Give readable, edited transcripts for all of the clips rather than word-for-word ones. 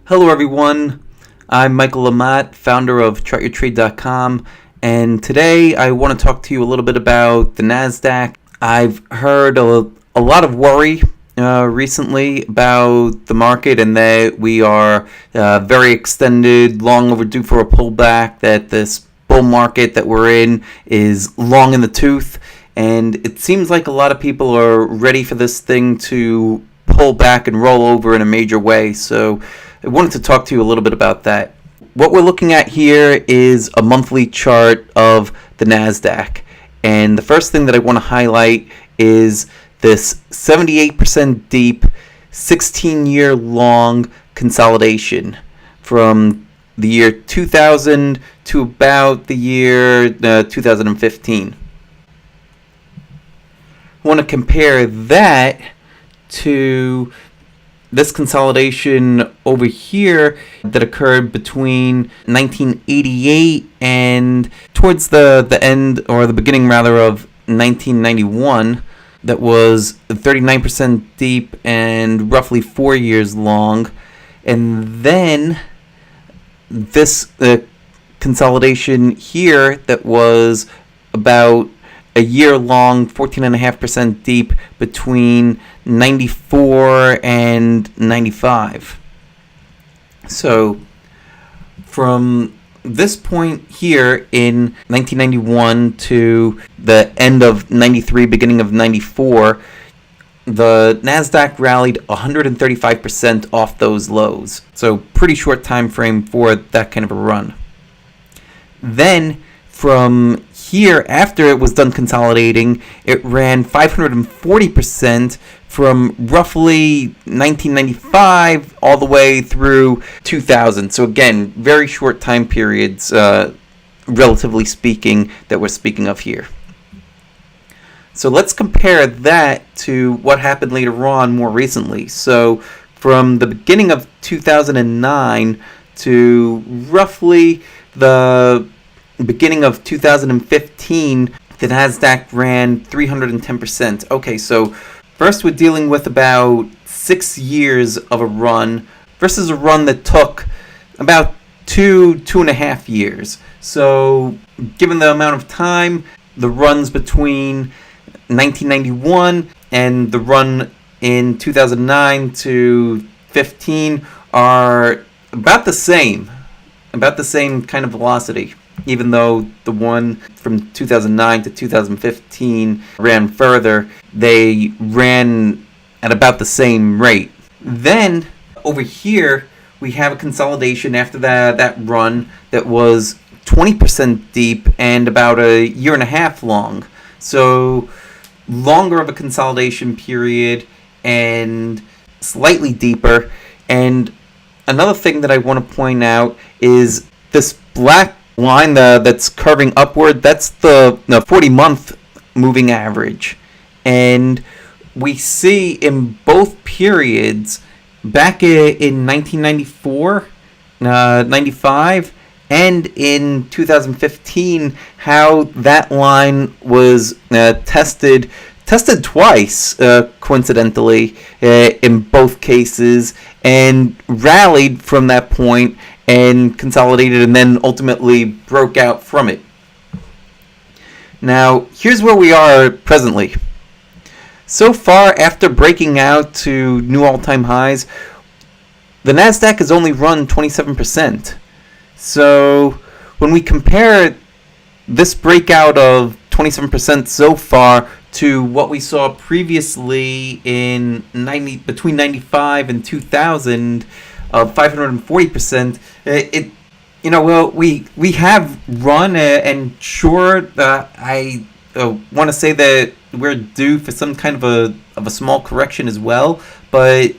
Hello everyone, I'm Michael Lamott, founder of ChartYourTrade.com, and today I want to talk to you a little bit about the NASDAQ. I've heard a lot of worry recently about the market and that we are very extended, long overdue for a pullback, that this bull market that we're in is long in the tooth, and it seems like a lot of people are ready for this thing to pull back and roll over in a major way. So I wanted to talk to you a little bit about that. What we're looking at here is a monthly chart of the NASDAQ. And the first thing that I want to highlight is this 78% deep, 16-year long consolidation from the year 2000 to about the year 2015. I want to compare that to this consolidation over here that occurred between 1988 and towards the end, or the beginning rather, of 1991, that was 39% deep and roughly 4 years long. And then this consolidation here that was about a year long, 14.5% deep between 94 and 95. So from this point here in 1991 to the end of 93, beginning of 94, the NASDAQ rallied 135% off those lows. So pretty short time frame for that kind of a run. Then from here, after it was done consolidating, it ran 540% from roughly 1995 all the way through 2000. So again, very short time periods, relatively speaking, that we're speaking of here. So let's compare that to what happened later on more recently. So from the beginning of 2009 to roughly the beginning of 2015, the NASDAQ ran 310%. Okay, so first we're dealing with about 6 years of a run versus a run that took about 2.5 years. So given the amount of time, the runs between 1991 and the run in 2009 to 15 are about the same kind of velocity, even though the one from 2009 to 2015 ran further. They ran at about the same rate. Then over here we have a consolidation after that run that was 20% deep and about a year and a half long. So longer of a consolidation period and slightly deeper. And another thing that I want to point out is this black line that's curving upward. That's the 40-month moving average. And we see in both periods, back in 1994, 95, and in 2015, how that line was tested twice, coincidentally, in both cases, and rallied from that point and consolidated and then ultimately broke out from it. Now, here's where we are presently. So far, after breaking out to new all-time highs, the NASDAQ has only run 27%. So when we compare this breakout of 27% so far to what we saw previously in between 95 and 2000 of 540%, we have run, and sure, I want to say that we're due for some kind of a small correction as well, but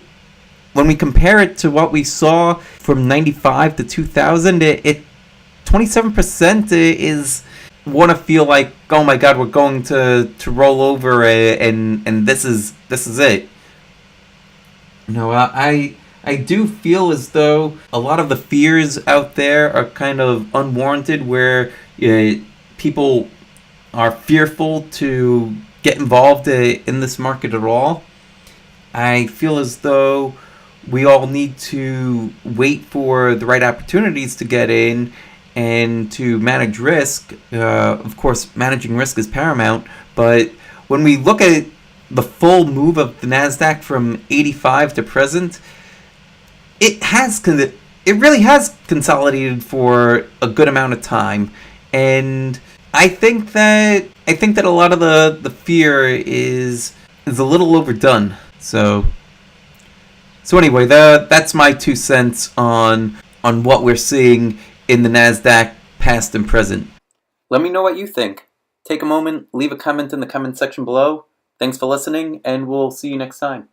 when we compare it to what we saw from 95 to 2000, 27% is want to feel like, oh my God, we're going to roll over, and this is it. I do feel as though a lot of the fears out there are kind of unwarranted, where people are fearful to get involved in this market at all. I feel as though we all need to wait for the right opportunities to get in and to manage risk. Of course, managing risk is paramount, but when we look at the full move of the NASDAQ from 85 to present, it really has consolidated for a good amount of time, and I think that a lot of the fear is a little overdone. So anyway, that's my 2 cents on what we're seeing in the NASDAQ past and present. Let me know what you think. Take a moment, leave a comment in the comment section below. Thanks for listening, and we'll see you next time.